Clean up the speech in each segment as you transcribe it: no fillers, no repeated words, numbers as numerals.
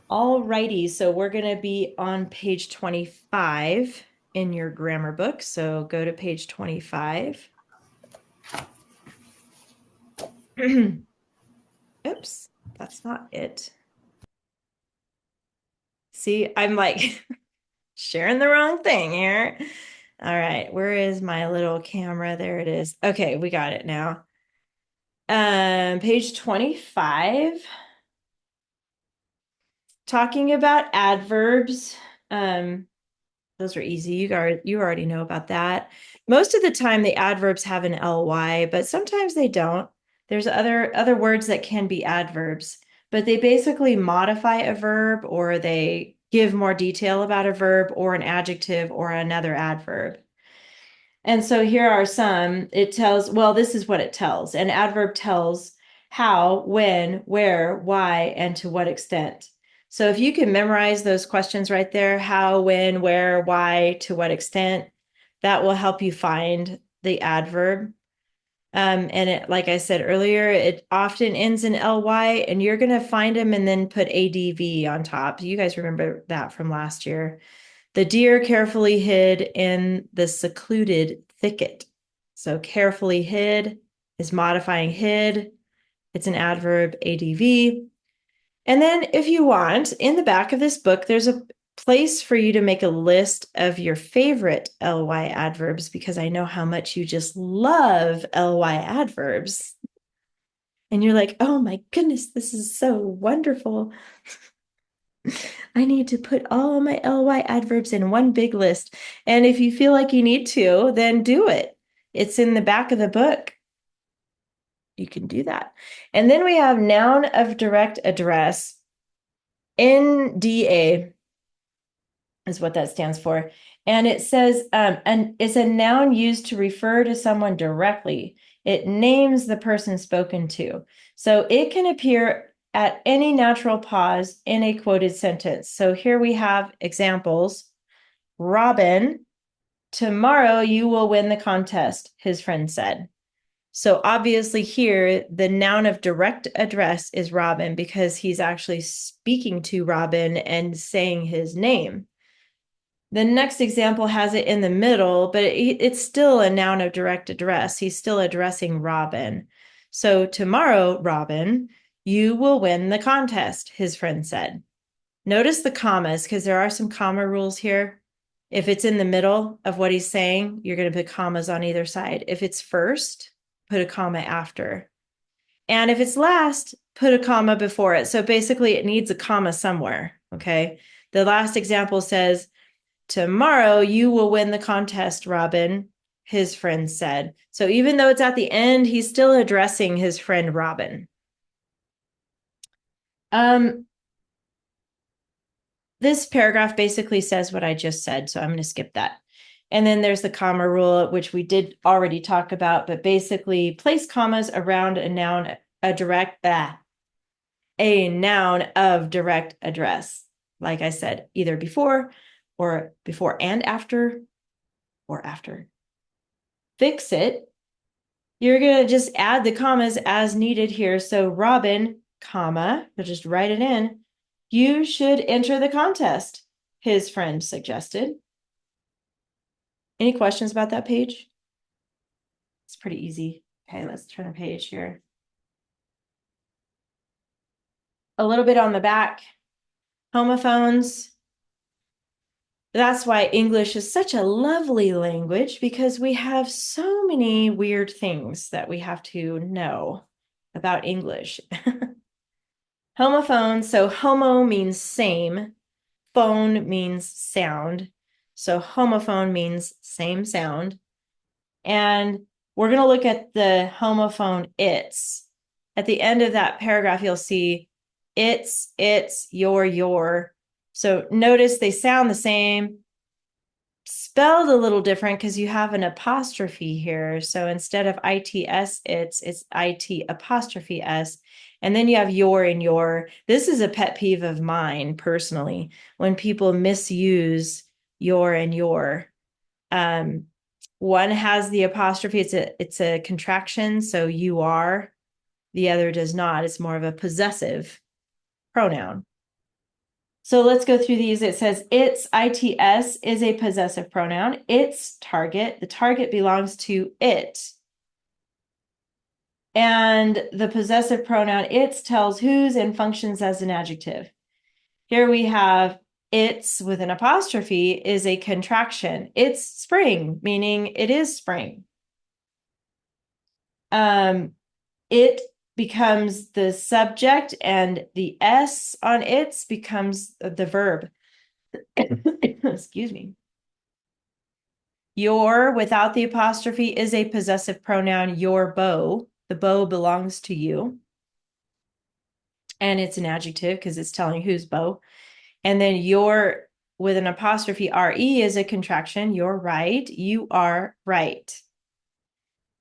All righty, so we're going to be on page 25 in your grammar book. So go to page 25. Oops, that's not it. See, I'm like sharing the wrong thing here. All right, where is my little camera? There it is. Okay, we got it now. Page 25, talking about adverbs. Those are easy. You already know about that. Most of the time the adverbs have an ly, but sometimes they don't. There's other words that can be adverbs, but they basically modify a verb or they give more detail about a verb or an adjective or another adverb. And so here are some. It tells, well, this is what it tells. An adverb tells how, when, where, why, and to what extent. So if you can memorize those questions right there, how, when, where, why, to what extent, that will help you find the adverb. And it, like I said earlier, it often ends in ly, and you're going to find them and then put adv on top. You guys remember that from last year. The deer carefully hid in the secluded thicket. So carefully hid is modifying hid. It's an adverb, adv. And then if you want, in the back of this book, there's a place for you to make a list of your favorite ly adverbs because I know how much you just love ly adverbs. And you're like, oh my goodness, this is so wonderful. I need to put all my ly adverbs in one big list. And if you feel like you need to, then do it. It's in the back of the book. You can do that. And then we have noun of direct address. NDA is what that stands for. And it says, and it's a noun used to refer to someone directly. It names the person spoken to. So it can appear at any natural pause in a quoted sentence. So here we have examples. Robin, tomorrow you will win the contest, his friend said. So obviously here, the noun of direct address is Robin because he's actually speaking to Robin and saying his name. The next example has it in the middle, but it's still a noun of direct address. He's still addressing Robin. So tomorrow, Robin, you will win the contest, his friend said. Notice the commas because there are some comma rules here. If it's in the middle of what he's saying, you're going to put commas on either side. If it's first, put a comma after. And if it's last, put a comma before it. So basically it needs a comma somewhere, okay? The last example says, tomorrow you will win the contest, Robin, his friend said. So even though it's at the end, he's still addressing his friend Robin. This paragraph basically says what I just said, so I'm going to skip that. And then there's the comma rule, which we did already talk about, but basically place commas around a noun, a noun of direct address. Like I said, either before and after, or after. Fix it. You're going to just add the commas as needed here. So Robin, comma, you'll just write it in. You should enter the contest, his friend suggested. Any questions about that page? It's pretty easy. Okay, let's turn the page here. A little bit on the back. Homophones. That's why English is such a lovely language because we have so many weird things that we have to know about English. Homophones. So homo means same. Phone means sound. So homophone means same sound. And we're going to look at the homophone its. At the end of that paragraph, you'll see it's, your. So notice they sound the same, spelled a little different because you have an apostrophe here. So instead of its, it's it apostrophe s. And then you have your and your. This is a pet peeve of mine personally, when people misuse your and your. One has the apostrophe, it's a contraction, so you are. The other does not. It's more of a possessive pronoun. So let's go through these. It says its, its, is a possessive pronoun. Its target, the target belongs to it. And the possessive pronoun its tells whose and functions as an adjective. Here we have its with an apostrophe is a contraction. It's spring, meaning it is spring. It becomes the subject and the S on its becomes the verb. Excuse me. Your without the apostrophe is a possessive pronoun, your bow. The bow belongs to you. And it's an adjective because it's telling whose bow. And then your with an apostrophe RE is a contraction. You're right. You are right.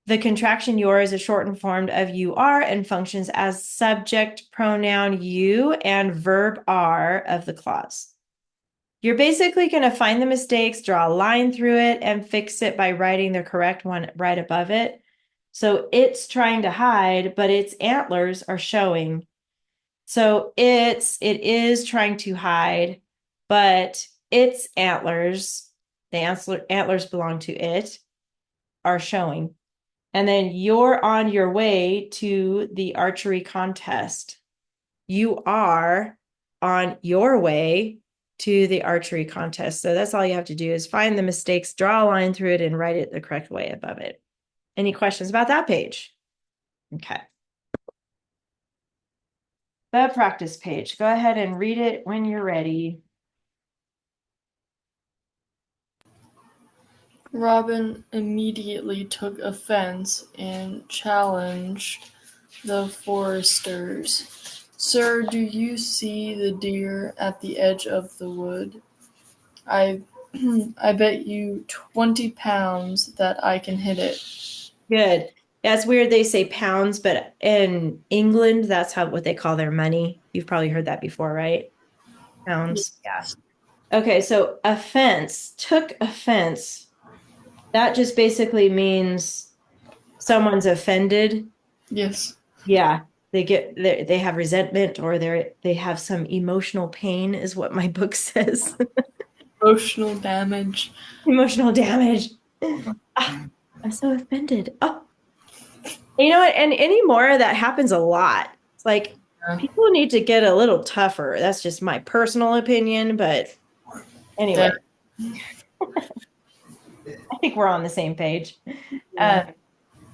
The contraction your is a shortened form of you are and functions as subject pronoun you and verb are of the clause. You're basically going to find the mistakes, draw a line through it, and fix it by writing the correct one right above it. So it's trying to hide, but its antlers are showing. So it is trying to hide, but its antlers, the antlers belong to it, are showing. And then you're on your way to the archery contest. You are on your way to the archery contest. So that's all you have to do is find the mistakes, draw a line through it, and write it the correct way above it. Any questions about that page? Okay. The practice page. Go ahead and read it when you're ready. Robin immediately took offense and challenged the foresters. Sir, do you see the deer at the edge of the wood? I bet you 20 pounds that I can hit it. Good. That's weird. They say pounds, but in England, that's what they call their money. You've probably heard that before, right? Pounds. Yeah. Okay, so offense, took offense. That just basically means someone's offended. Yes. Yeah, they have resentment or they have some emotional pain is what my book says. Emotional damage. Emotional damage. Ah, I'm so offended. Oh, you know what? And anymore, that happens a lot. It's like people need to get a little tougher. That's just my personal opinion, but anyway, I think we're on the same page. Yeah.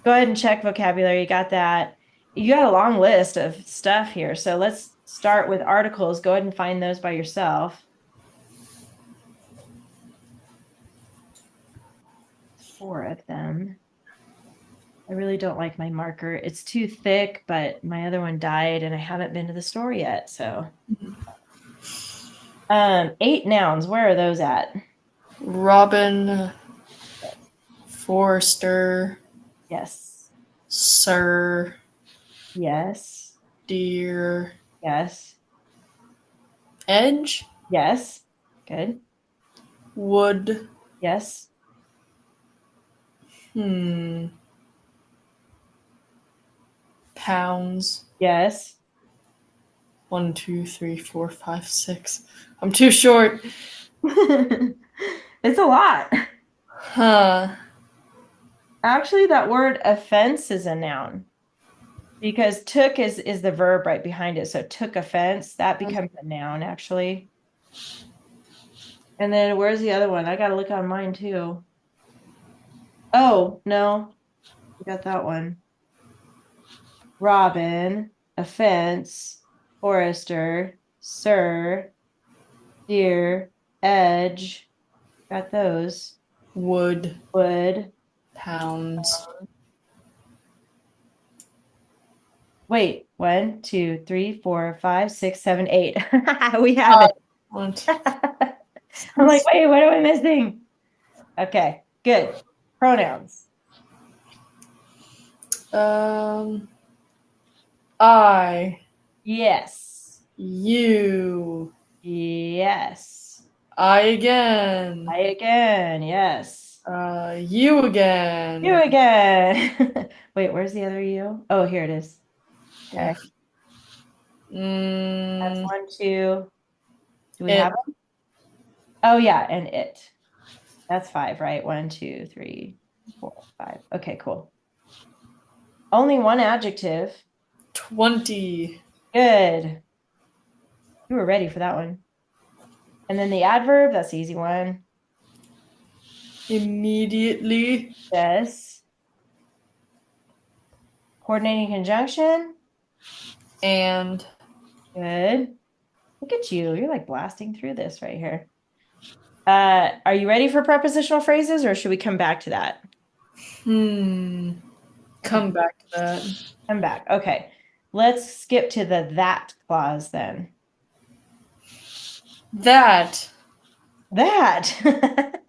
Go ahead and check vocabulary. You got that. You got a long list of stuff here. So let's start with articles. Go ahead and find those by yourself. 4 of them. I really don't like my marker. It's too thick, but my other one died and I haven't been to the store yet. So 8 nouns. Where are those at? Robin, Forester, Yes. Sir, Yes. Deer, Yes. Edge, Yes. Good. Wood, Yes. Pounds. Yes. 1, 2, 3, 4, 5, 6. I'm too short. It's a lot. Huh. Actually, that word offense is a noun because took is the verb right behind it. So took offense, that becomes a noun actually. And then where's the other one? I got to look on mine too. Oh, no. I got that one. Robin, offense, forester, sir, deer, edge. Got those. Wood, Wood. pounds. Wait, 1, 2, 3, 4, 5, 6, 7, 8. We have it. I'm like, wait, what am I missing? Okay, good. Pronouns. I, Yes. you, Yes. I again, I again. Yes. you again. You again. Wait, where's the other you? Oh, here it is. Okay. That's 1, 2. Do we It. have them? Oh, yeah, and it. That's five, right? One, two, three, four, five. Okay, cool. Only one adjective. 20. Good. You were ready for that one. And then the adverb, that's the easy one. Immediately. Yes. Coordinating conjunction. And. Good. Look at you. You're like blasting through this right here. Are you ready for prepositional phrases or should we come back to that? Come back to that. Come back. Okay. Let's skip to the that clause then. That. That.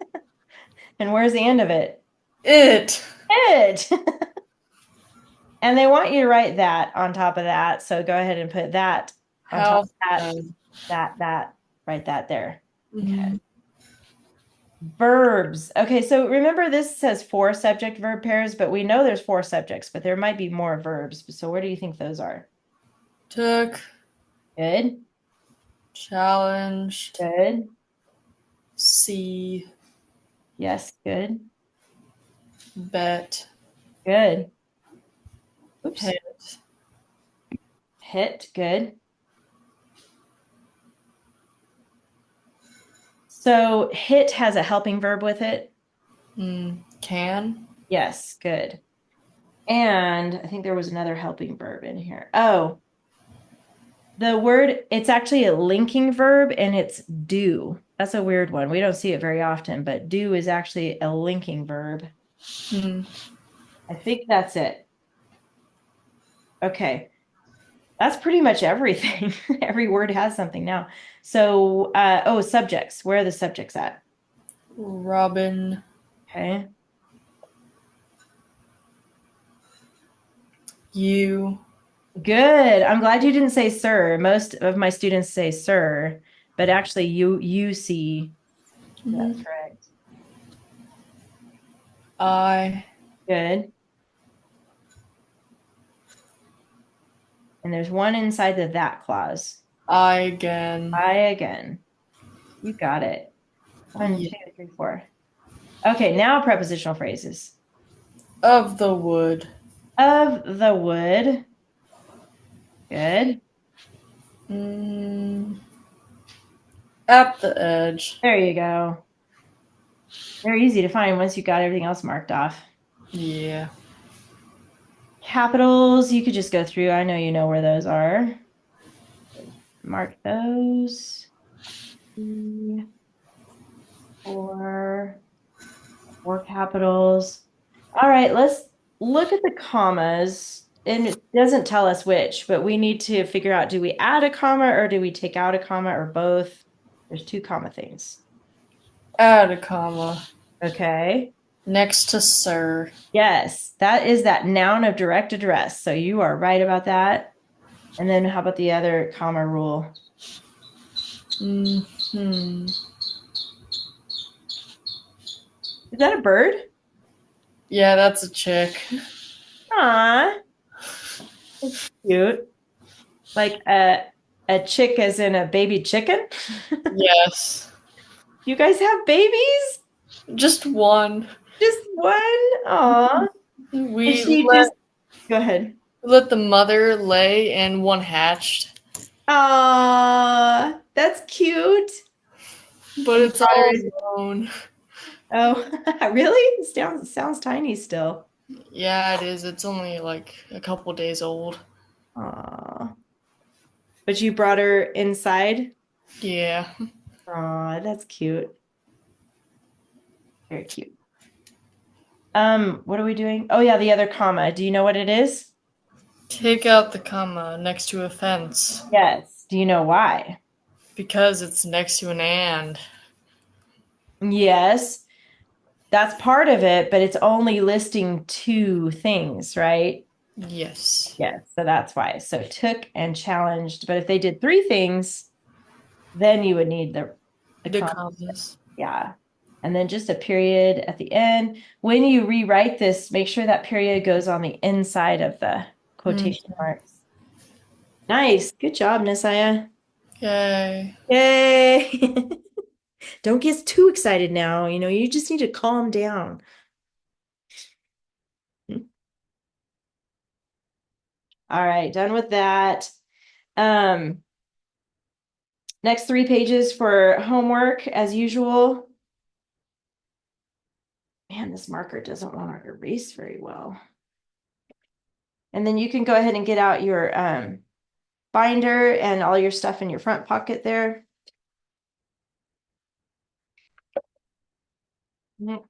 And where's the end of it? It. It. And they want you to write that on top of that. So go ahead and put that on top How of that, fun. that, write that there. Okay. Mhm. Verbs. Okay, so remember this says four subject verb pairs, but we know there's four subjects, but there might be more verbs. So where do you think those are? Took. Good, Challenged. good. See. Yes, good, Bet. good. Oops. Hit. Hit, good. So hit has a helping verb with it. Can. Yes, good. And I think there was another helping verb in here. Oh, the word, it's actually a linking verb and it's do. That's a weird one. We don't see it very often, but do is actually a linking verb. I think that's it. Okay. That's pretty much everything. Every word has something now. So, oh, subjects. Where are the subjects at? Robin. Okay. You. Good. I'm glad you didn't say sir. Most of my students say sir, but actually you see. That's correct. I. Good. And there's one inside the that clause. I again. I again. You got it. One, Yeah. 2, 3, 4. Okay, now prepositional phrases. Of the wood. Of the wood. Good. At the edge. There you go. Very easy to find once you got everything else marked off. Yeah. Capitals, you could just go through. I know you know where those are. Mark those. 3, 4, 4 capitals. All right, let's look at the commas. And it doesn't tell us which, but we need to figure out, do we add a comma or do we take out a comma or both? There's two comma things. Add a comma. Okay. Next to sir. Yes, that is that noun of direct address. So you are right about that. And then how about the other comma rule? Is that a bird? Yeah, that's a chick. Aw, it's cute. Like a chick as in a baby chicken? Yes. You guys have babies? Just one. Just one? Aw. We Is she let just go ahead. let the mother lay and one hatched, Aw, that's cute. but it's all Ours- alone. Oh, really? It sounds tiny still. Yeah, it is. It's only like a couple days old. Aw. But you brought her inside? Yeah. Aw, that's cute. Very cute. What are we doing? Oh yeah, the other comma. Do you know what it is? Take out the comma next to a fence Yes. Do you know why? because it's next to an and. Yes. That's part of it, but it's only listing two things, right? Yes. Yes, so that's why. So took and challenged. But if they did three things, then you would need The comma. commas. Yeah. And then just a period at the end. When you rewrite this, make sure that period goes on the inside of the quotation marks. Nice. Good job, Nisaya. Yay. Yay! Don't get too excited now. You just need to calm down. All right, done with that. Um, Next 3 pages for homework as usual. Man, this marker doesn't want to erase very well. And then you can go ahead and get out your binder and all your stuff in your front pocket there.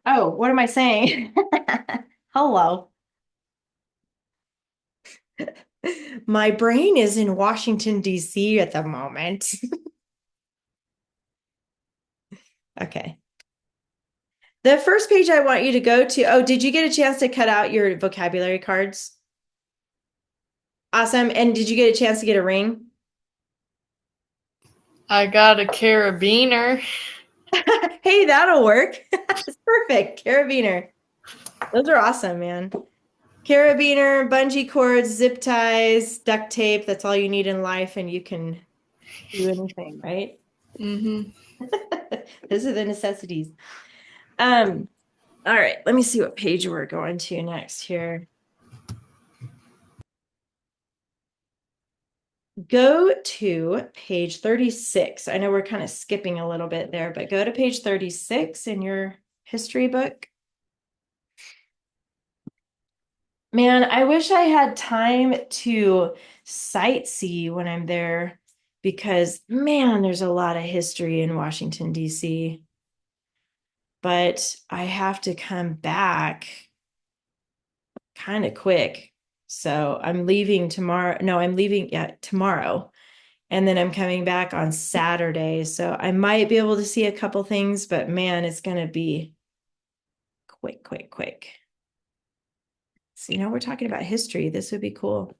Oh, what am I saying? Hello. My brain is in Washington, D.C. at the moment. Okay. The first page I want you to go to, oh, did you get a chance to cut out your vocabulary cards? Awesome. And did you get a chance to get a ring? I got a carabiner. Hey, that'll work. It's perfect. Carabiner. Those are awesome, man. Carabiner, bungee cords, zip ties, duct tape. That's all you need in life, and you can do anything, right? Mm-hmm. Those are the necessities. All right, let me see what page we're going to next here. Go to page 36. I know we're kind of skipping a little bit there, but go to page 36 in your history book. Man, I wish I had time to sightsee when I'm there because, man, there's a lot of history in Washington, D.C. But I have to come back kind of quick. So I'm leaving tomorrow. No, I'm leaving tomorrow. And then I'm coming back on Saturday. So I might be able to see a couple things, but man, it's going to be quick, quick, quick. So, we're talking about history. This would be cool.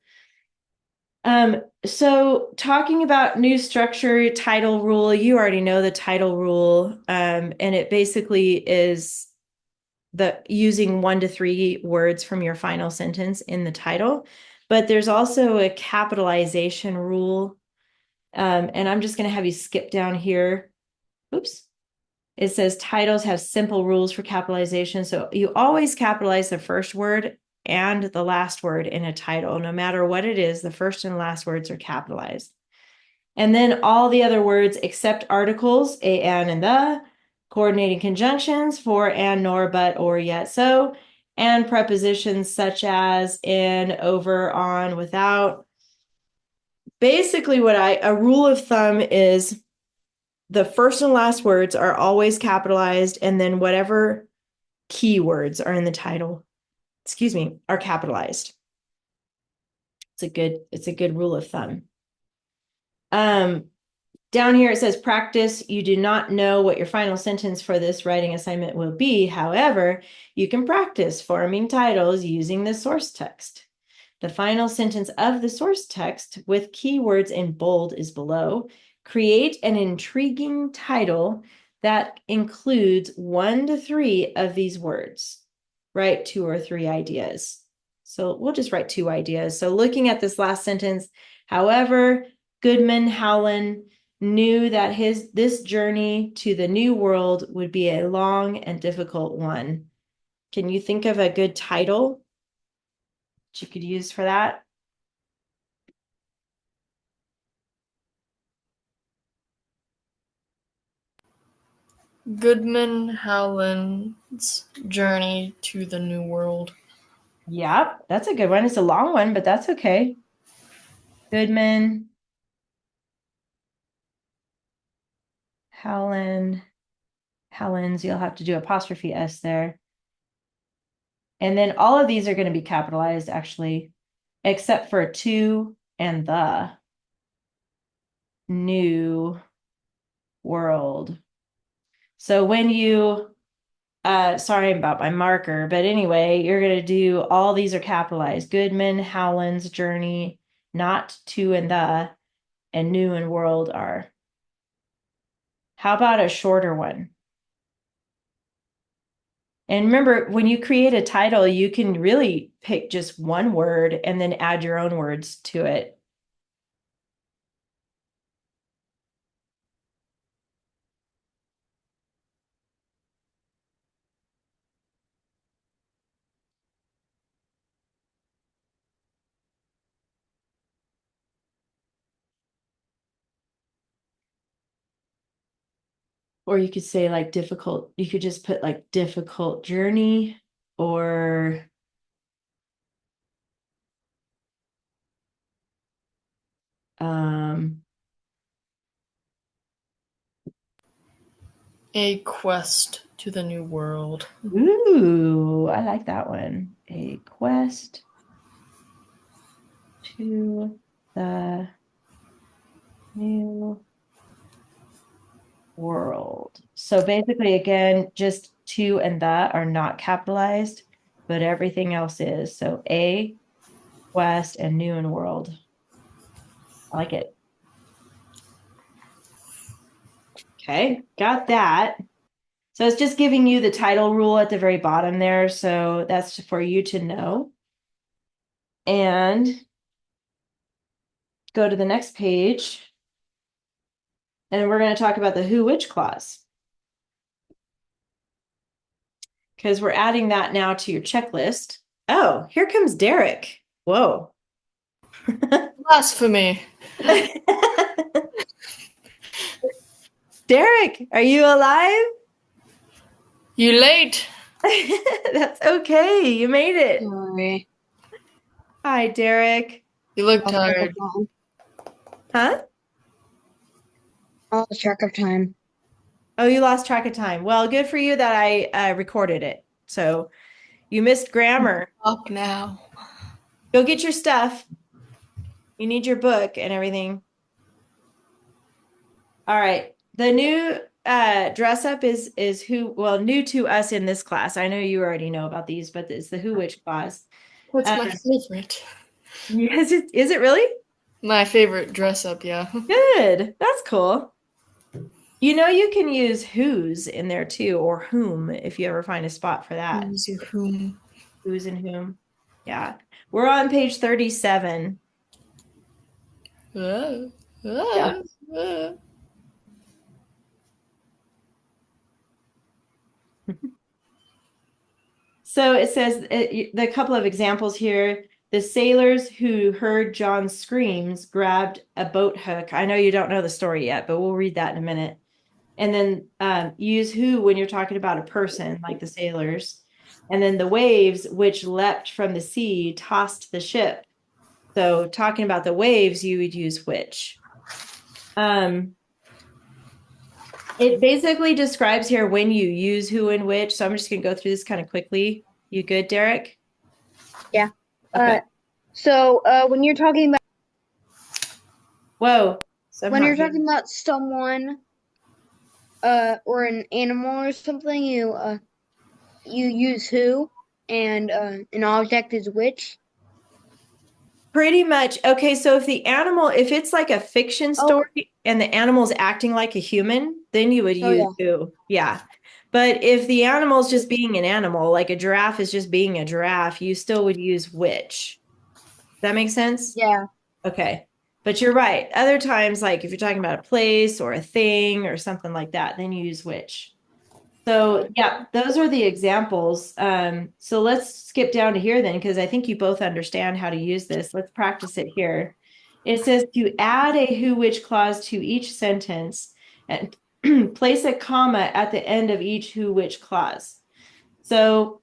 So talking about new structure, title rule, you already know the title rule. And it basically is the using 1 to 3 words from your final sentence in the title. But there's also a capitalization rule. And I'm just going to have you skip down here. Oops. It says titles have simple rules for capitalization. So you always capitalize the first word and the last word in a title. No matter what it is, the first and last words are capitalized. And then all the other words except articles, a, and the, coordinating conjunctions, for, and, nor, but, or, yet, so, and prepositions such as in, over, on, without. Basically, a rule of thumb is the first and last words are always capitalized, and then whatever keywords are in the title, are capitalized. It's a good rule of thumb. Down here it says practice. You do not know what your final sentence for this writing assignment will be. However, you can practice forming titles using the source text. The final sentence of the source text with keywords in bold is below. Create an intriguing title that includes 1 to 3 of these words. Write 2 or 3 ideas. So we'll just write 2 ideas. So looking at this last sentence, however, Goodman Howland knew that this journey to the new world would be a long and difficult one. Can you think of a good title that you could use for that? Goodman Howland's Journey to the New World. Yep, that's a good one. It's a long one, but that's okay. Goodman, Howlands, you'll have to do apostrophe S there. And then all of these are going to be capitalized, actually, except for to and the. New world. So when you, sorry about my marker, but anyway, you're going to do all these are capitalized. Goodman, Howland's, Journey, not to and the, and new and world are. How about a shorter one? And remember, when you create a title, you can really pick just one word and then add your own words to it. Or you could say like difficult, you could just put like difficult journey or um A quest to the new world. ooh, I like that one. A quest to the new world. So basically, again, just to and the are not capitalized, but everything else is. So a, quest, and new and world. I like it. Okay, got that. So it's just giving you the title rule at the very bottom there. So that's for you to know. And go to the next page. And we're going to talk about the who, which clause. Because we're adding that now to your checklist. Oh, here comes Derek. Whoa. Blasphemy. Derek, are you alive? You late? That's okay. You made it. Sorry. Hi, Derek. You look Lost track tired. of time. Huh? Lost track of time. Oh, you lost track of time. Well, good for you that I recorded it. So you missed grammar. Up now. Go get your stuff. You need your book and everything. All right. The new dress up is who, well, new to us in this class. I know you already know about these, but it's the who which class. What's my favorite? Yes, is it really? My favorite dress up, yeah. Good. That's cool. You know, you can use whose in there too, or whom if you ever find a spot for that. Who's your whom? Who's and whom. Yeah. We're on page 37. Yeah. So it says the couple of examples here. The sailors who heard John's screams grabbed a boat hook. I know you don't know the story yet, but we'll read that in a minute. And then use who when you're talking about a person, like the sailors. And then the waves which leapt from the sea tossed the ship. So talking about the waves, you would use which. It basically describes here when you use who and which. So I'm just going to go through this kind of quickly. You good, Derek? Yeah. Okay. So when you're talking about Whoa. someone or an animal or something, you use who, and an object is which. Pretty much. Okay, so if it's like a fiction story and the animal's acting like a human, then you would use who. Yeah. But if the animal's just being an animal, like a giraffe is just being a giraffe, you still would use which. Does that make sense? Yeah. Okay. But you're right. Other times, like if you're talking about a place or a thing or something like that, then you use which. So yeah, those are the examples. So let's skip down to here then, because I think you both understand how to use this. Let's practice it here. It says to add a who which clause to each sentence and place a comma at the end of each who which clause. So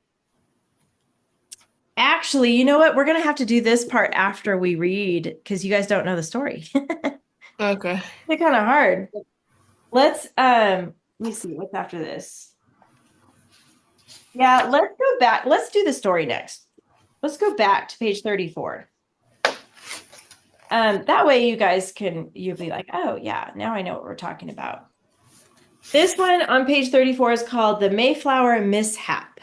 actually, you know what? We're going to have to do this part after we read because you guys don't know the story. Okay. They're kind of hard. Let me see what's after this. Yeah, let's go back. Let's do the story next. Let's go back to page 34. That way you'll be like, oh yeah, now I know what we're talking about. This one on page 34 is called The Mayflower Mishap,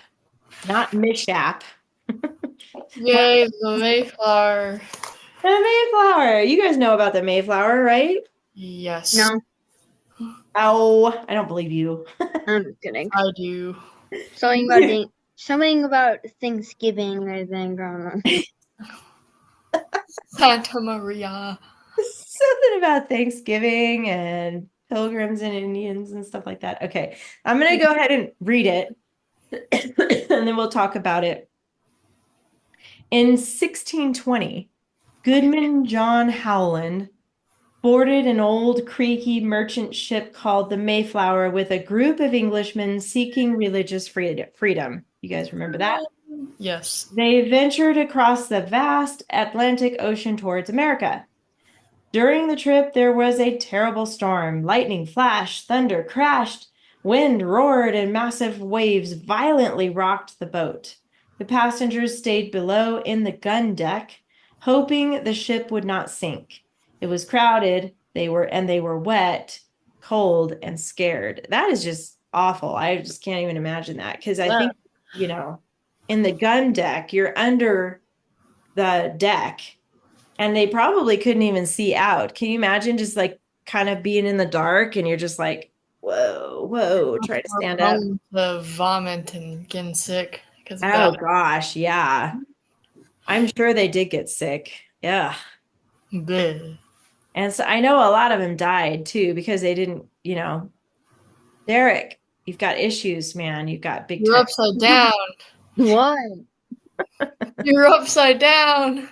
not mishap. Yay, the Mayflower. The Mayflower. You guys know about the Mayflower, right? Yes. No, Oh, I don't believe you. I'm just kidding. I do. Something about Thanksgiving, I think. I don't know. Santa Maria. Something about Thanksgiving and pilgrims and Indians and stuff like that. Okay, I'm going to go ahead and read it and then we'll talk about it. In 1620, Goodman John Howland boarded an old creaky merchant ship called the Mayflower with a group of Englishmen seeking religious freedom. You guys remember that? Yes. They ventured across the vast Atlantic Ocean towards America. During the trip, there was a terrible storm. Lightning flashed, thunder crashed, wind roared, and massive waves violently rocked the boat. The passengers stayed below in the gun deck, hoping the ship would not sink. It was crowded, they were wet, cold, and scared. That is just awful. I just can't even imagine that because I think, in the gun deck, you're under the deck and they probably couldn't even see out. Can you imagine just like kind of being in the dark and you're just like, whoa, whoa, trying to stand up? The vomit and getting sick because of Oh that. gosh, yeah. I'm sure they did get sick. Yeah. Bleh. And so I know a lot of them died too because they didn't, Derek, you've got issues, man. You've got big You're time. upside down. What? You're upside down.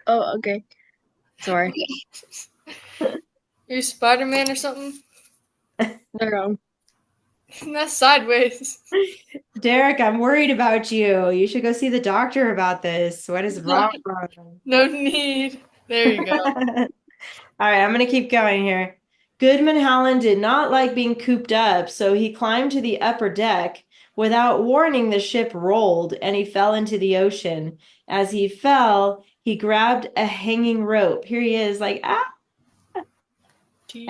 Oh, okay. Sorry. You're Spider-Man or something? No. That's sideways. Derek, I'm worried about you. You should go see the doctor about this. What is wrong? No need. There you go. All right, I'm going to keep going here. Goodman Hallen did not like being cooped up, so he climbed to the upper deck. Without warning, the ship rolled and he fell into the ocean. As he fell, he grabbed a hanging rope. Here he is, like, ah.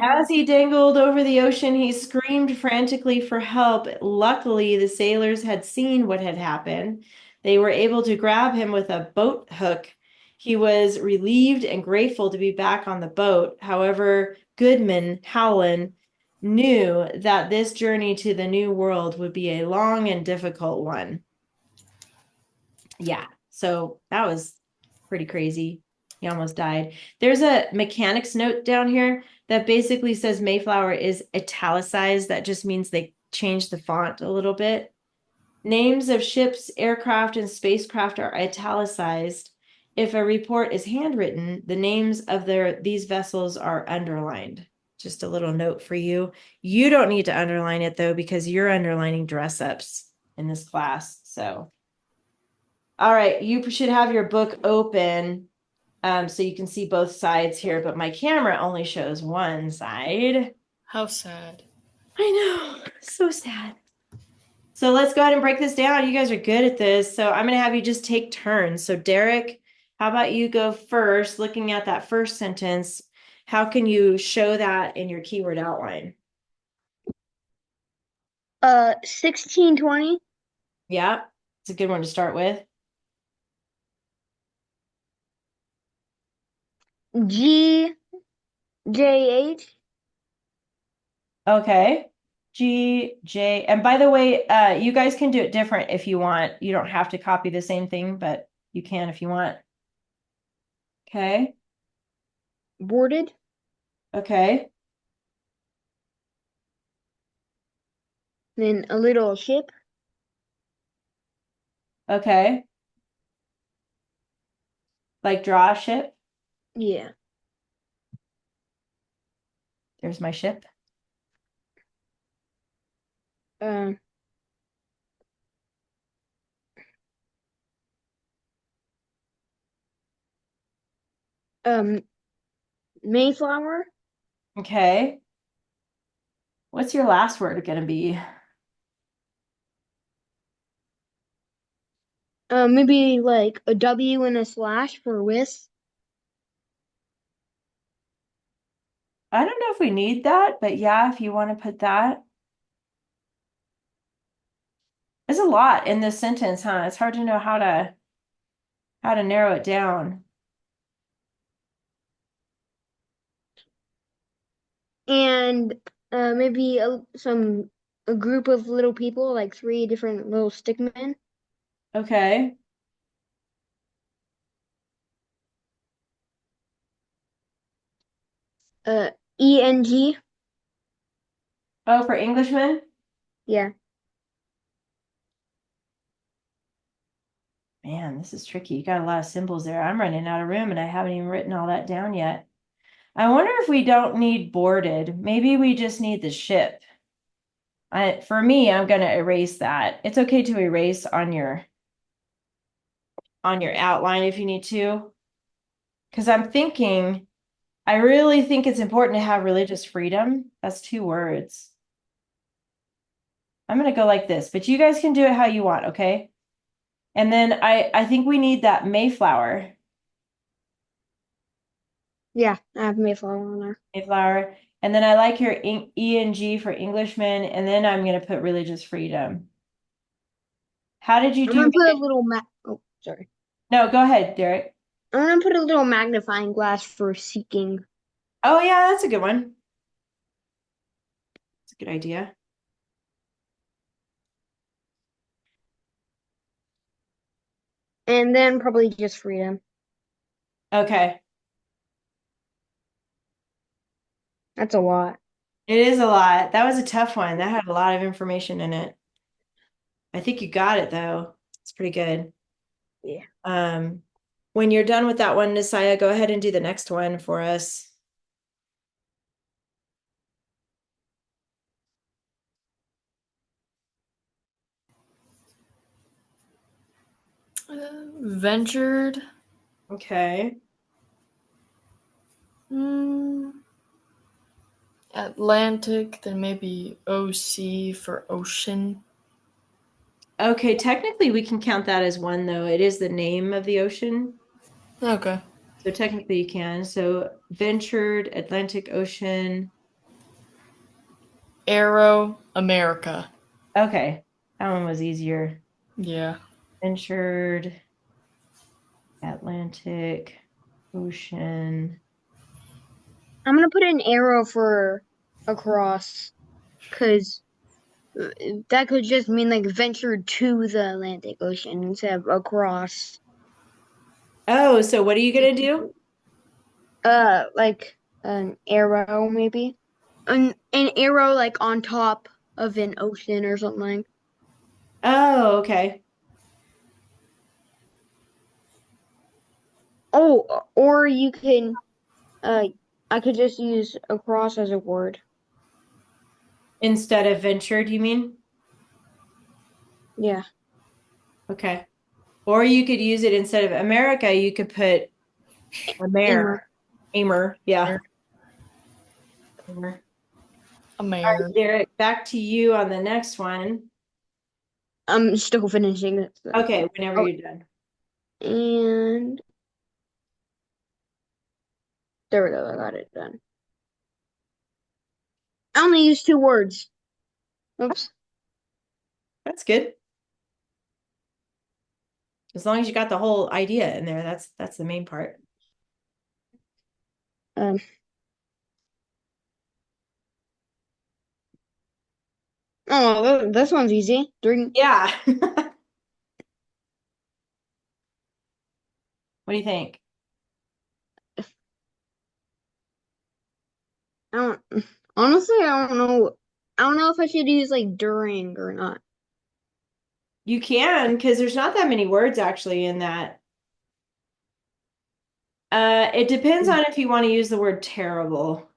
As he dangled over the ocean, he screamed frantically for help. Luckily, the sailors had seen what had happened. They were able to grab him with a boat hook. He was relieved and grateful to be back on the boat. However, Goodman Howland knew that this journey to the new world would be a long and difficult one. Yeah, so that was pretty crazy. He almost died. There's a mechanics note down here that basically says Mayflower is italicized. That just means they changed the font a little bit. Names of ships, aircraft, and spacecraft are italicized. If a report is handwritten, the names of these vessels are underlined. Just a little note for you. You don't need to underline it though, because you're underlining dress ups in this class. So, all right, you should have your book open so you can see both sides here, but my camera only shows one side. How sad. I know, so sad. So let's go ahead and break this down. You guys are good at this. So I'm going to have you just take turns. So Derek, how about you go first, looking at that first sentence? How can you show that in your keyword outline? 1620. Yeah, it's a good one to start with. GJH. Okay. G, J, and by the way, you guys can do it different if you want. You don't have to copy the same thing, but you can if you want. Okay. Boarded. Okay. Then a little ship. Okay. Like draw a ship. Yeah. There's my ship. Um. Um. Mayflower. Okay. What's your last word going to be? Maybe like a W and a slash for with. I don't know if we need that, but yeah, if you want to put that. There's a lot in this sentence, huh? It's hard to know how to narrow it down. And maybe a group of little people, like three different little stickmen. Okay. ENG. Oh, for Englishman? Yeah. Man, this is tricky. You got a lot of symbols there. I'm running out of room and I haven't even written all that down yet. I wonder if we don't need boarded. Maybe we just need the ship. For me, I'm gonna erase that. It's okay to erase on your outline if you need to. Because I'm thinking, I really think it's important to have religious freedom. That's 2 words. I'm gonna go like this, but you guys can do it how you want, okay? And then I think we need that Mayflower. Yeah, I have Mayflower on there. Mayflower. And then I like your ENG for Englishman, and then I'm gonna put religious freedom. How did you I'm do gonna put a it? little oh, sorry. No, go ahead, Derek. I'm gonna put a little magnifying glass for seeking. Oh yeah, that's a good one. That's a good idea. And then probably just freedom. Okay. That's a lot. It is a lot. That was a tough one. That had a lot of information in it. I think you got it though. It's pretty good. Yeah. When you're done with that one, Nisaya, go ahead and do the next one for us. Ventured. Okay. Mm, Atlantic, then maybe OC for ocean. Okay, technically we can count that as one though. It is the name of the ocean. Okay. So technically you can. So ventured, Atlantic Ocean. Arrow, America. Okay. That one was easier. Yeah. Ventured, Atlantic Ocean. I'm gonna put an arrow for across, because that could just mean like ventured to the Atlantic Ocean instead of across. Oh, so what are you gonna do? Like an arrow maybe, an arrow like on top of an ocean or something. Oh, okay. Oh, or you can, I could just use across as a word. Instead of ventured, you mean? Yeah. Okay. Or you could use it instead of America, you could put Amer. Amer, yeah. Amer. All right, America. Derek, back to you on the next one. I'm still finishing it. So. Okay, whenever Oh, you're done. and there we go. I got it done. I only used 2 words. Oops. That's good. As long as you got the whole idea in there, that's the main part. Um. Oh, this one's easy. Drink. Yeah. What do you think? I don't. Honestly, I don't know. I don't know if I should use like during or not. You can, because there's not that many words actually in that. It depends on if you want to use the word terrible.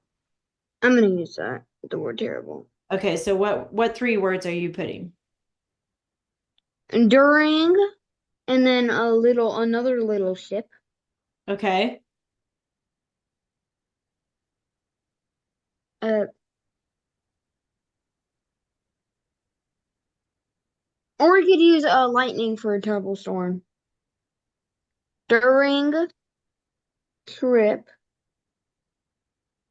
I'm gonna use that. The word terrible. Okay, so what 3 words are you putting? During, and then another little ship. Okay. Uh, or we could use lightning for a terrible storm. During trip.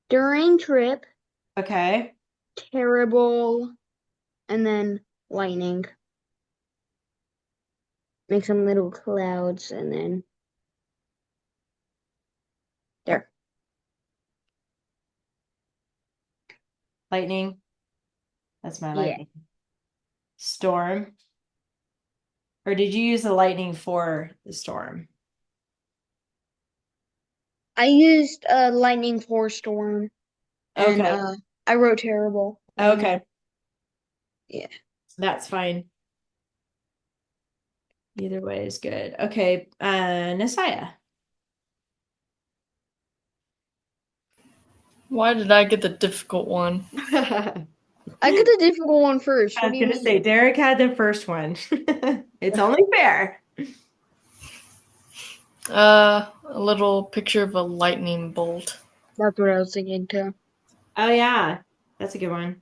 During trip, Okay. terrible, and then lightning. Make some little clouds, and then there. Lightning. That's my Yeah. lightning. Storm. Or did you use the lightning for the storm? I used lightning for storm, and Okay. I wrote terrible. Okay. Yeah. That's fine. Either way is good. Okay, Nasaya. Why did I get the difficult one? I I got the difficult one first. What was do you gonna mean? say Derek had the first one. It's only fair. A little picture of a lightning bolt. That's what I was thinking too. Oh yeah, that's a good one.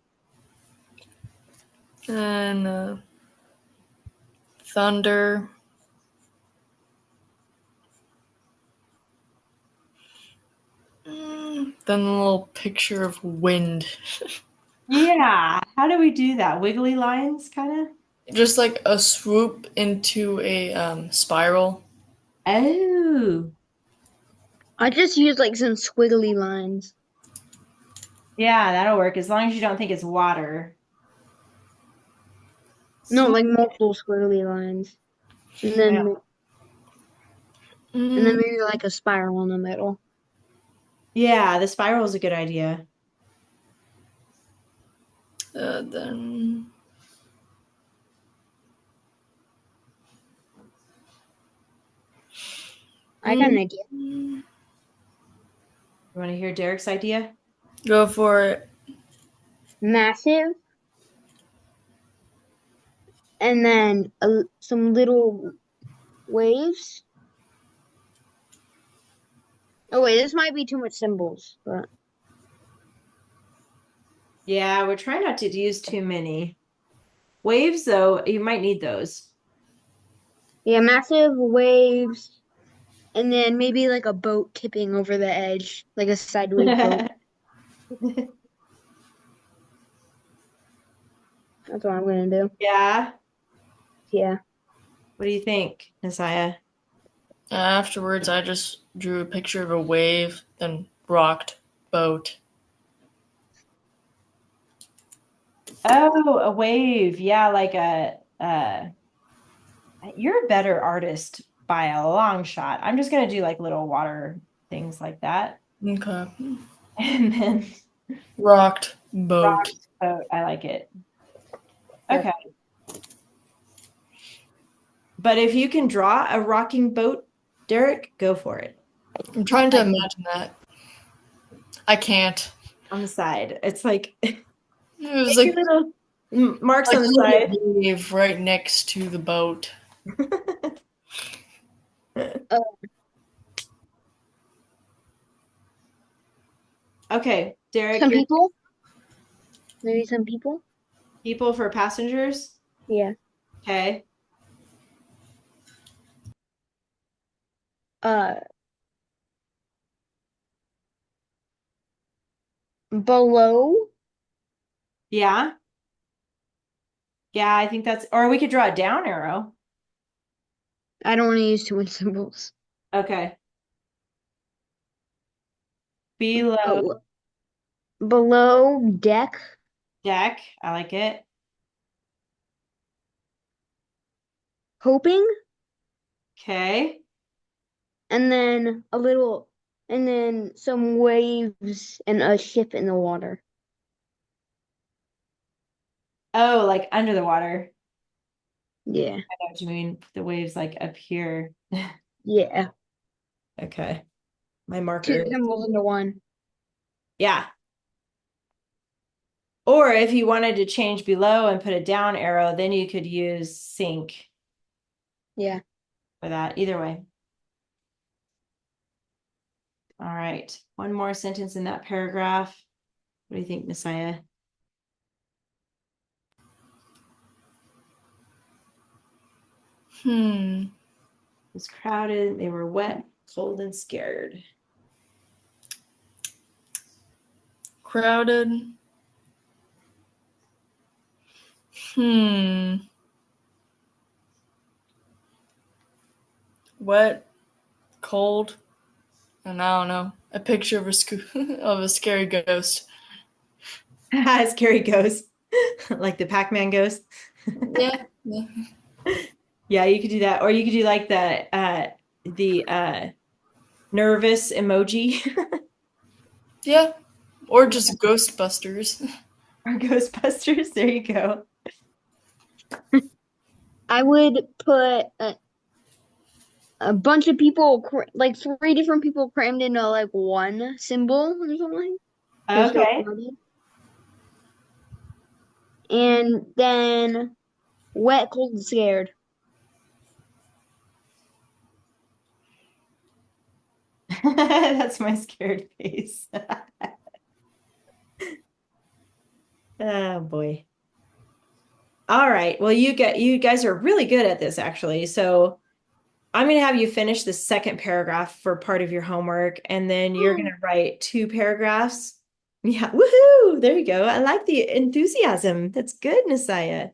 And thunder. Then a little picture of wind. Yeah. How do we do that? Wiggly lines, kind of? Just like a swoop into a spiral. Oh, I just used like some squiggly lines. yeah, that'll work as long as you don't think it's water. No, Swoop. like multiple squiggly lines. And Yeah. then and then Mm, maybe like a spiral in the middle. Yeah, the spiral is a good idea. then I got an idea. You want to hear Derek's idea? go for it. Massive, and then some little waves. Oh wait, this might be too much symbols, but Yeah, we're trying not to use too many. Waves, though, you might need those. yeah, massive waves, and then maybe like a boat tipping over the edge, like a sideways boat. That's what I'm gonna do. Yeah. Yeah. What do you think, Nasiah? Afterwards, I just drew a picture of a wave, then rocked boat. Oh, a wave. Yeah, like you're a better artist by a long shot. I'm just gonna do like little water things like that. Okay. And then Rocked boat. rocked boat. I like it. Yeah. Okay. But if you can draw a rocking boat, Derek, go for it. I'm trying to Like imagine that. I can't. on the side. It's like It make was your little marks like on a the little side. wave right next to the boat. Uh, Okay, Derek, some your people, maybe some people. people for passengers. Yeah. Okay. Uh, below. Yeah. Yeah, I think that's, or we could draw a down arrow. I don't want to use too much symbols. Okay. Below Bel- Below deck, deck. I like it. hoping, Okay. and then and then some waves and a ship in the water. Oh, like under the water. Yeah. I know what you mean. The waves like up here. Yeah. Okay. My Two marker. symbols into one. Yeah. Or if you wanted to change below and put a down arrow, then you could use sync Yeah. for that. Either way. All right. One more sentence in that paragraph. What do you think, Messiah? Hmm. It was crowded. They were wet, cold, and scared. Crowded. Hmm. Wet, cold, and I don't know. A picture of of a scary ghost. Scary ghost, like the Pac-Man ghost. Yeah. Yeah. Yeah, you could do that. Or you could do like the nervous emoji Yeah. Or just Ghostbusters. or Ghostbusters. There you go. I would put a bunch of people, like three different people crammed into like one symbol or something. The ship Okay. flooded. And then wet, cold, and scared. That's my scared face. Oh boy. All right. Well, you guys are really good at this actually. So I'm going to have you finish the second paragraph for part of your homework, and then you're going to write 2 paragraphs. Yeah, woohoo! There you go. I like the enthusiasm. That's good, Messiah.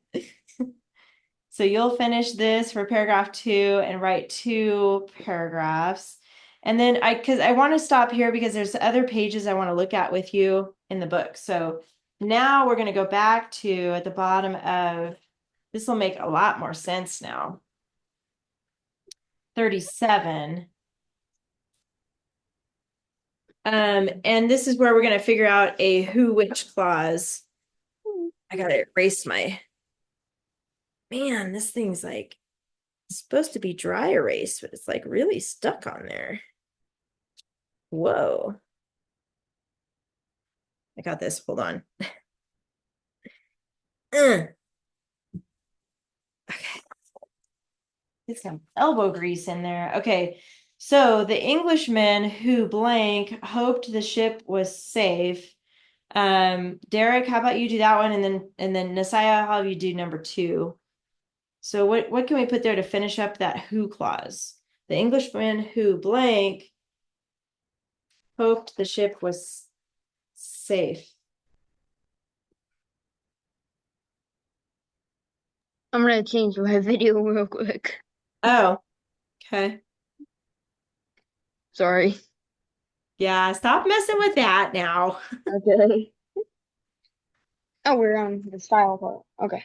So you'll finish this for paragraph 2 and write 2 paragraphs. And then because I want to stop here because there's other pages I want to look at with you in the book. So now we're going to go back to at the bottom of, this will make a lot more sense now. 37. And this is where we're going to figure out a who which clause. I gotta erase man, this thing's like it's supposed to be dry erase, but it's like really stuck on there. Whoa. I got this. Hold on. Okay. Get some elbow grease in there. Okay. So the Englishman who blank hoped the ship was safe. Derek, how about you do that one, and then Nasiah, how about you do number 2? So what can we put there to finish up that who clause? The Englishman who blank hoped the ship was safe. I'm gonna change my video real quick. Oh, okay. Sorry. Yeah, stop messing with that now. Okay. Oh, we're on the style part. Okay.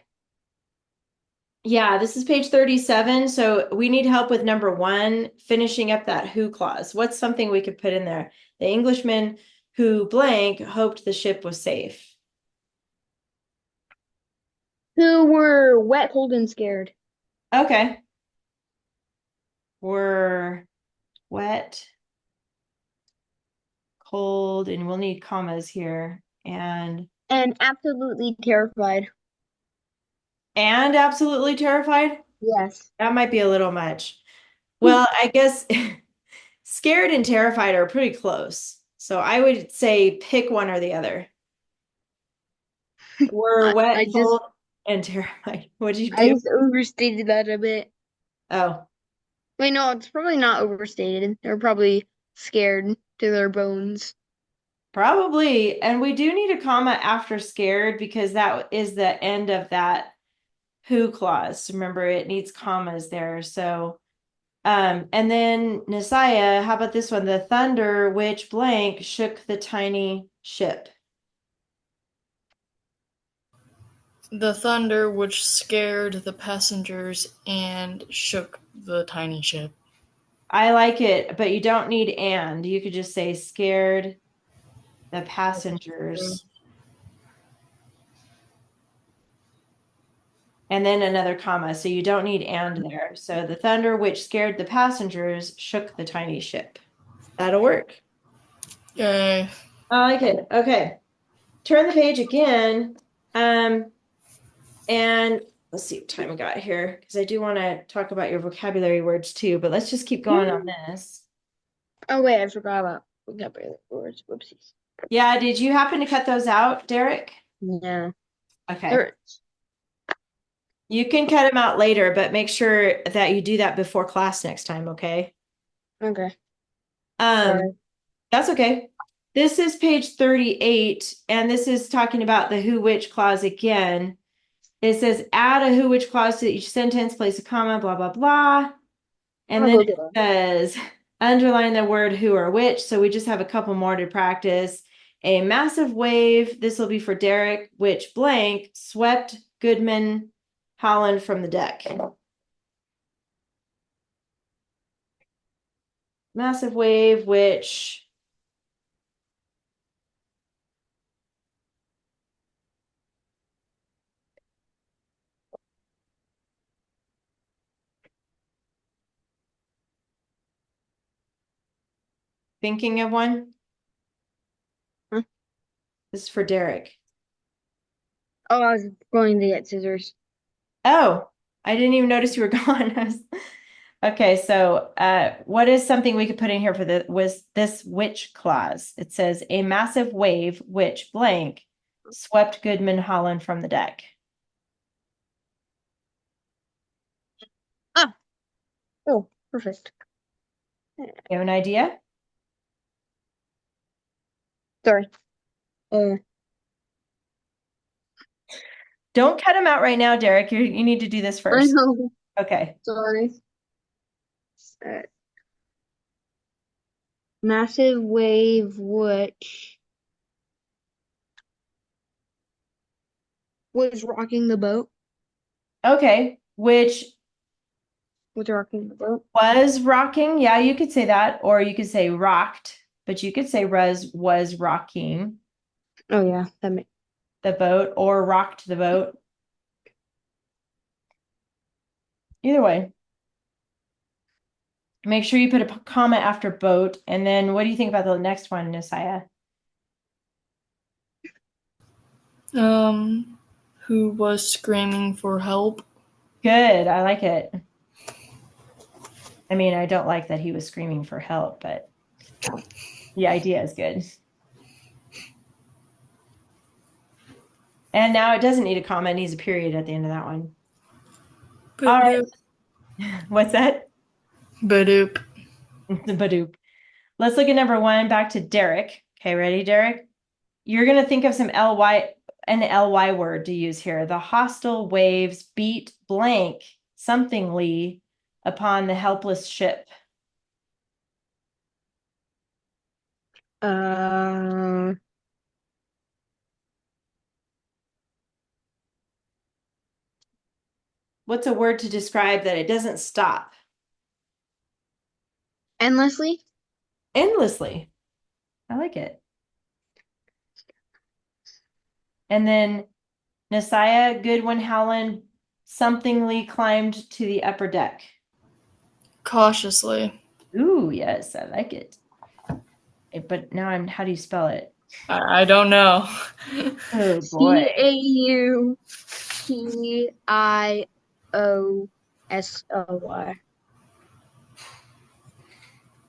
Yeah, this is page 37. So we need help with number 1, finishing up that who clause. What's something we could put in there? The Englishman who blank hoped the ship was safe. Who were wet, cold, and scared. Okay. We're wet, cold, and we'll need commas here. And absolutely terrified. And absolutely terrified. Yes. That might be a little much. Well, I guess scared and terrified are pretty close. So I would say pick one or the other. We're wet, I just cold, and terrified. What'd you I do? just overstated that a bit. Oh, Wait, no, it's probably not overstated. They're probably scared to their bones. probably. And we do need a comma after scared because that is the end of that who clause. Remember, it needs commas there. So, and then Nasiah, how about this one? The thunder which blank shook the tiny ship. The thunder which scared the passengers and shook the tiny ship. I like it, but you don't need and. You could just say scared the passengers. And then another comma. So you don't need and there. So the thunder which scared the passengers shook the tiny ship. That'll work. Yay. I like it. Okay. Turn the page again. And let's see what time we got here because I do want to talk about your vocabulary words too, but let's just keep going on this. Oh wait, I forgot about vocabulary words. Whoopsies. Yeah, did you happen to cut those out, Derek? No. Okay. There, You can cut them out later, but make sure that you do that before class next time, okay? okay. Um, Sorry. that's okay. This is page 38, and this is talking about the who which clause again. It says add a who which clause to each sentence, place a comma, blah, blah, blah. And I'll then go it get it. says underline the word who or which. So we just have a couple more to practice. A massive wave, this will be for Derek, which blank swept Goodman Holland from the deck. Massive wave, which thinking of one? Huh? This is for Derek. Oh, I was going to get scissors. Oh, I didn't even notice you were gone. Okay, so what is something we could put in here for was this which clause? It says a massive wave which blank swept Goodman Holland from the deck. Ah, oh, perfect. You have an idea? Sorry. Don't cut him out right now, Derek. You need to do this I first. know. Okay. Sorry. Uh, massive wave which was rocking the boat. Okay. Which Was rocking the boat. was rocking. Yeah, you could say that. Or you could say rocked, but you could say was rocking Oh yeah, that makes. the boat or rocked the boat. Either way. Make sure you put a comma after boat. And then what do you think about the next one, Nisaya? Who was screaming for help? Good. I like it. I mean, I don't like that he was screaming for help, but the idea is good. And now it doesn't need a comma, it needs a period at the end of that one. All right. What's that? Badoop. Badoop. Let's look at number one, back to Derek. Okay, ready, Derek? You're going to think of an ly word to use here. The hostile waves beat blank somethingly upon the helpless ship. Uh, What's a word to describe that it doesn't stop? endlessly. Endlessly. I like it. And then Nisaya Goodwin Howland somethingly climbed to the upper deck. Cautiously. Ooh, yes, I like it. But now how do you spell it? I don't know. Oh boy. Cautionly.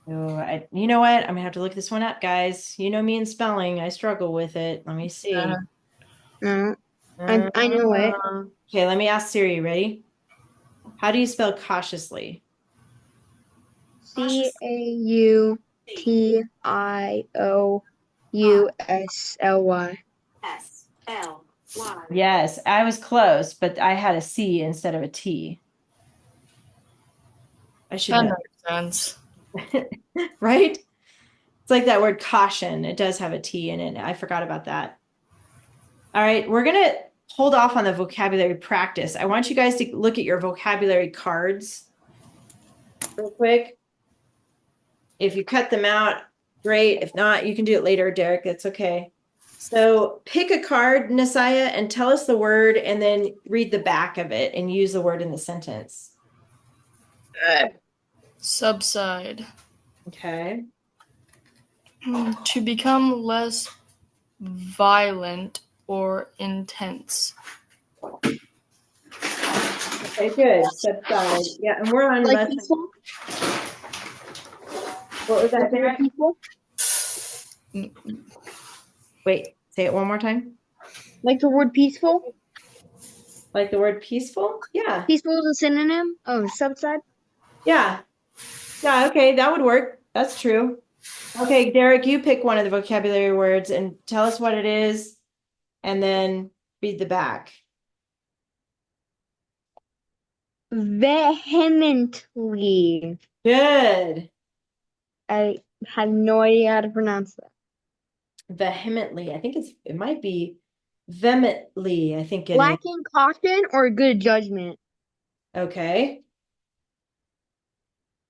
Oh, you know what? I'm gonna have to look this one up, guys. You know me and spelling. I struggle with it. Let me see. No, I know it. Okay, let me ask Siri. Ready? How do you spell cautiously? Cautionusly. Yes, I was close, but I had a C instead of a T. I should That know. makes sense. Right? It's like that word caution. It does have a T in it. I forgot about that. All right, we're going to hold off on the vocabulary practice. I want you guys to look at your vocabulary cards real quick. If you cut them out, great. If not, you can do it later, Derek. That's okay. So pick a card, Nisaya, and tell us the word and then read the back of it and use the word in the sentence. Subside. Okay. To become less violent or intense. Okay, good. Subside. Yeah, and we're on Like lesson. peaceful? What was that, Like Derek? peaceful? Wait, say it one more time. Like the word peaceful? Like the word peaceful? Yeah. Peaceful is a synonym? Oh, subside? Yeah. Yeah, okay, that would work. That's true. Okay, Derek, you pick one of the vocabulary words and tell us what it is and then read the back. Vehemently. Good. I have no idea how to pronounce that. Vehemently. It might be vehemently. I think it is. Lacking caution or good judgment. Okay.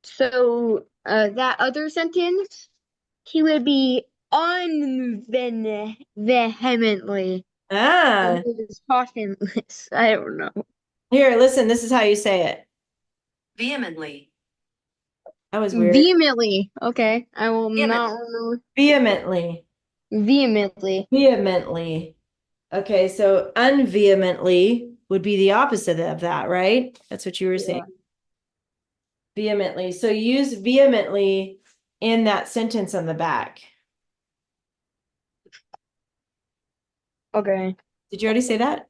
So, that other sentence, he would be vehemently. Ah, It is cautionless. I don't know. here, listen, this is how you say it. Vehemently. That was weird. Vehemently. Okay. I will not remember. Vehemently. Vehemently. Vehemently. Okay, so unvehemently would be the opposite of that, right? That's what you were saying. Vehemently. So use vehemently in that sentence on the back. Okay. Did you already say that?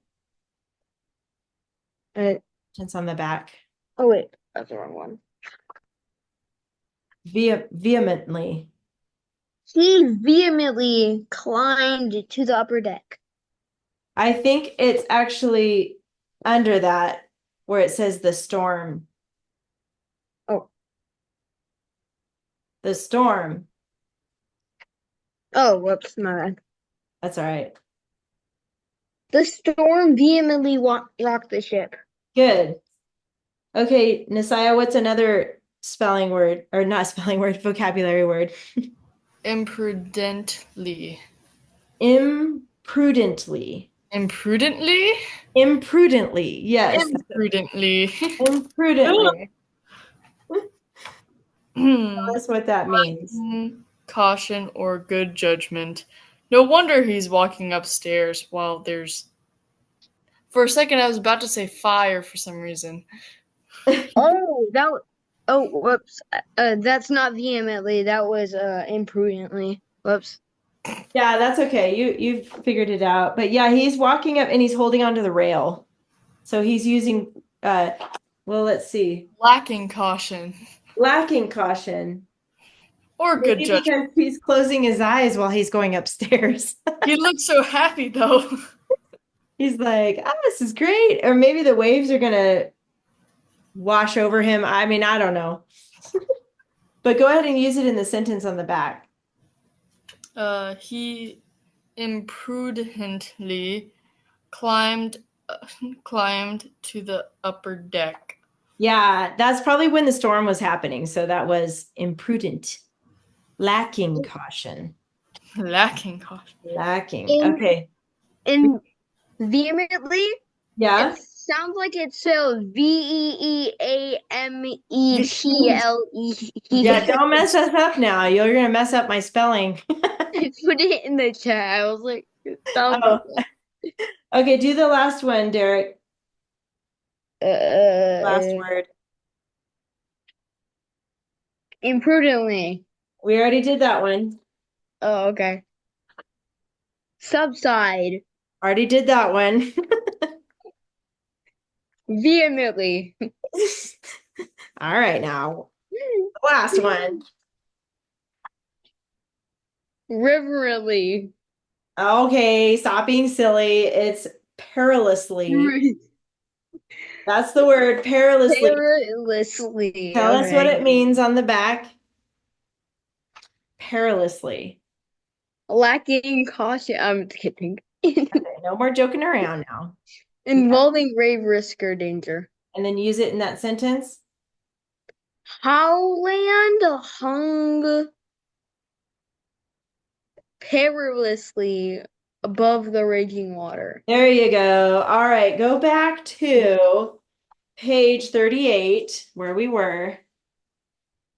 Uh, Sentence on the back. oh wait, that's the wrong one. Vehemently. He vehemently climbed to the upper deck. I think it's actually under that where it says the storm. Oh. The storm. Oh, whoops, my bad. That's all right. The storm vehemently rocked the ship. Good. Okay, Nisaya, what's another spelling word, or not spelling word, vocabulary word? Imprudently. Imprudently. Imprudently? Imprudently, yes. Imprudently. Imprudently. Hmm. That's what that means. Caution or good judgment. No wonder he's walking upstairs while there's. For a second, I was about to say fire for some reason. Oh, oh, whoops. That's not vehemently. That was imprudently. Whoops. Yeah, that's okay. You've figured it out. But yeah, he's walking up and he's holding onto the rail. So he's using well, let's see. Lacking caution. Lacking caution. Or good Maybe judgment. because he's closing his eyes while he's going upstairs. He looks so happy though. He's like, "Ah, this is great." Or maybe the waves are gonna wash over him. I mean, I don't know. But go ahead and use it in the sentence on the back. He imprudently climbed climbed to the upper deck. Yeah, that's probably when the storm was happening. So that was imprudent. Lacking caution. Lacking caution. Lacking. Okay. And vehemently, Yeah. it sounds like it's spelled Veametle. Yeah, don't mess us up now. You're gonna mess up my spelling. I put it in the chat. I was like, it sounds Oh. Okay, do the last one, Derek. Last word. imprudently. We already did that one. Oh, okay. Subside. Already did that one. Vehemently. All right, now. The last one. Reverently. Okay, stop being silly. It's perilously. That's the word, perilously. Perilously. Tell us what Okay. it means on the back. Perilously. Lacking caution. I'm kidding. Okay, no more joking around now. Involving grave risk or danger. And then use it in that sentence. Howland hung perilously above the raging water. There you go. All right, go back to page 38 where we were.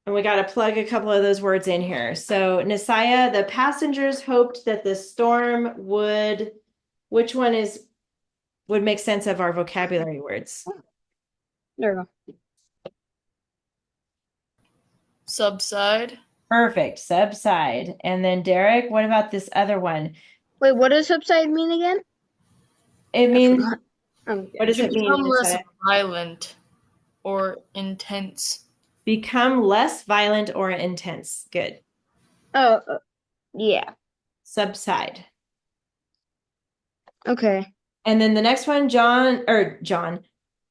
And we got to plug a couple of those words in here. So, Nisaya, the passengers hoped that the storm would, which one would make sense of our vocabulary words? There we go. Subside. Perfect. Subside. And then Derek, what about this other one? Wait, what does subside mean again? It I means, forgot. what does To it mean? become less Nisaya? violent or intense. Become less violent or intense. Good. Oh, yeah. Subside. Okay. And then the next one, John,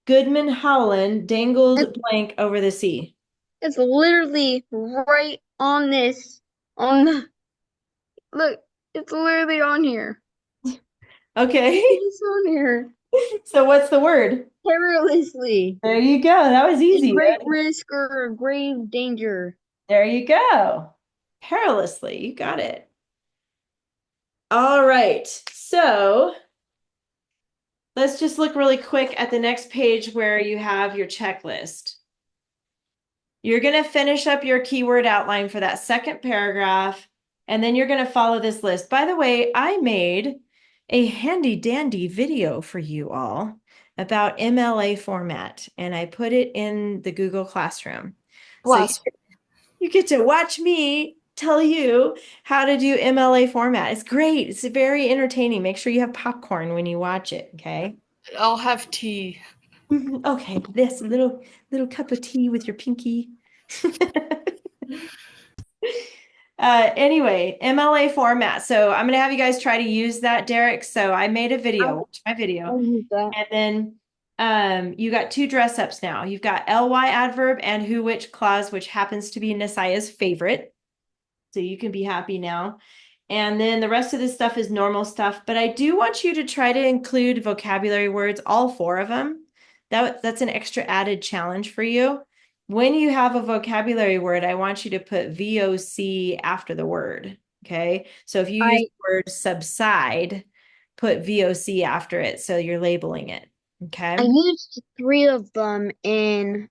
Goodman Howland dangled blank over the sea. It's literally right on this. Look, it's literally on here. Okay. It's on here. So what's the word? Perilously. There you go. That was easy, Great right? risk or grave danger. There you go. Perilously. You got it. All right. So let's just look really quick at the next page where you have your checklist. You're going to finish up your keyword outline for that second paragraph And then you're going to follow this list. By the way, I made a handy dandy video for you all about MLA format, and I put it in the Google Classroom. So Blast. you get to watch me tell you how to do MLA format. It's great. It's very entertaining. Make sure you have popcorn when you watch it, okay? I'll have tea. Okay, this little cup of tea with your pinky. Anyway, MLA format. So I'm gonna have you guys try to use that, Derek. So I made a video, watch my video, I'll use that. and then you got two dress ups now. You've got ly adverb and who, which clause, which happens to be Nasaya's favorite. So you can be happy now. And then the rest of this stuff is normal stuff, but I do want you to try to include vocabulary words, all 4 of them. That's an extra added challenge for you. When you have a vocabulary word, I want you to put VOC after the word. Okay. So if you use the word subside, put VOC after it. So you're labeling it. Okay. I used 3 of them in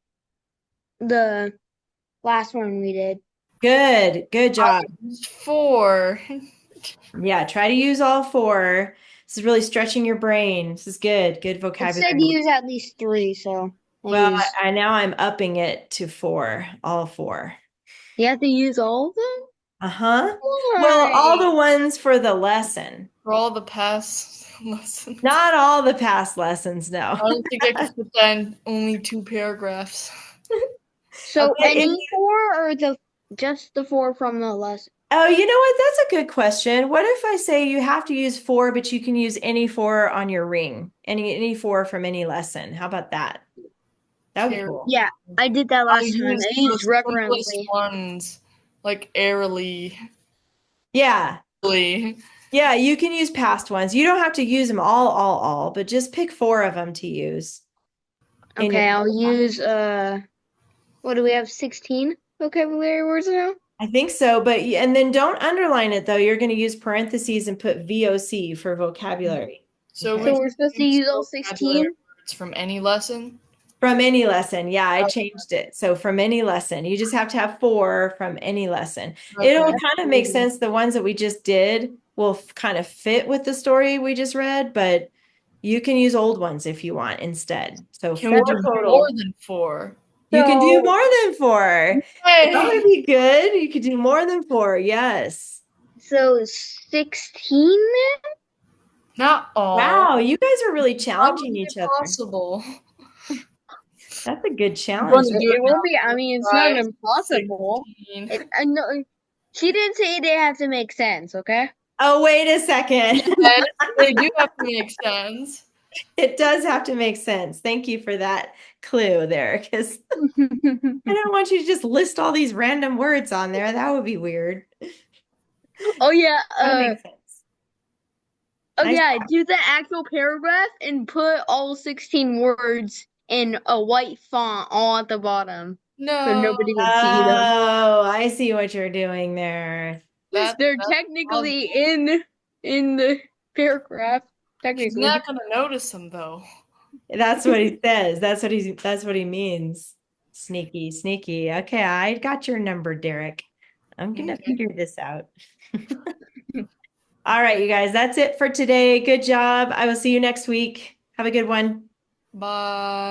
the last one we did. Good job. 4. Yeah, try to use all 4. This is really stretching your brain. This is good. Good It vocabulary. said to use at least 3, so Well, I now I'm upping it to 4, all 4. you have to use all of them? Uh-huh. Well, all the ones for the lesson. For all the past lessons. Not all the past lessons, I no. don't think I can put that in only 2 paragraphs. So Okay, any 4 or just the 4 from the lesson? Oh, you know what? That's a good question. What if I say you have to use 4, but you can use any 4 on your ring? Any 4 from any lesson. How about that? That would be cool. Yeah, I did that last time. I the used simplest reverently. ones, like airily. Yeah. Really. Yeah, you can use past ones. You don't have to use them all, but just pick 4 of them to use. in Okay, your- I'll use what do we have, 16 vocabulary words now? I think so, but and then don't underline it though. You're going to use parentheses and put VOC for vocabulary. So, Okay. So we're supposed to use all 16? words from any lesson? From any lesson. Yeah, I changed it. So from any lesson, you just have to have 4 from any lesson. It'll Okay. kind of make sense. The ones that we just did will kind of fit with the story we just read, but you can use old ones if you want instead. So Can we 4 do total. more than 4? You can do So- more than 4. That would be good. You could do more than 4. Yes. So 16 Not all. Wow, you guys are really How challenging is each it other. possible? That's a good Wanna challenge. do it It won't be, I mean, it's not 5, impossible. 16. I know, she didn't say they have to make sense, okay? Oh, wait a second. They do have to make sense. It does have to make sense. Thank you for that clue there, because I don't want you to just list all these random words on there. That would be weird. Oh yeah, That makes sense. Nice yeah, do the actual paragraph and put all 16 words in a white font all at the bottom. No. So nobody can see them. Oh, I see what you're doing there. They're technically in the paragraph. He's Technically. not gonna notice them though. That's what he says. That's what he means. Sneaky, sneaky. Okay, I got your number, Derek. I'm gonna Okay. figure this out. All right, you guys, that's it for today. Good job. I will see you next week. Have a good one. Bye.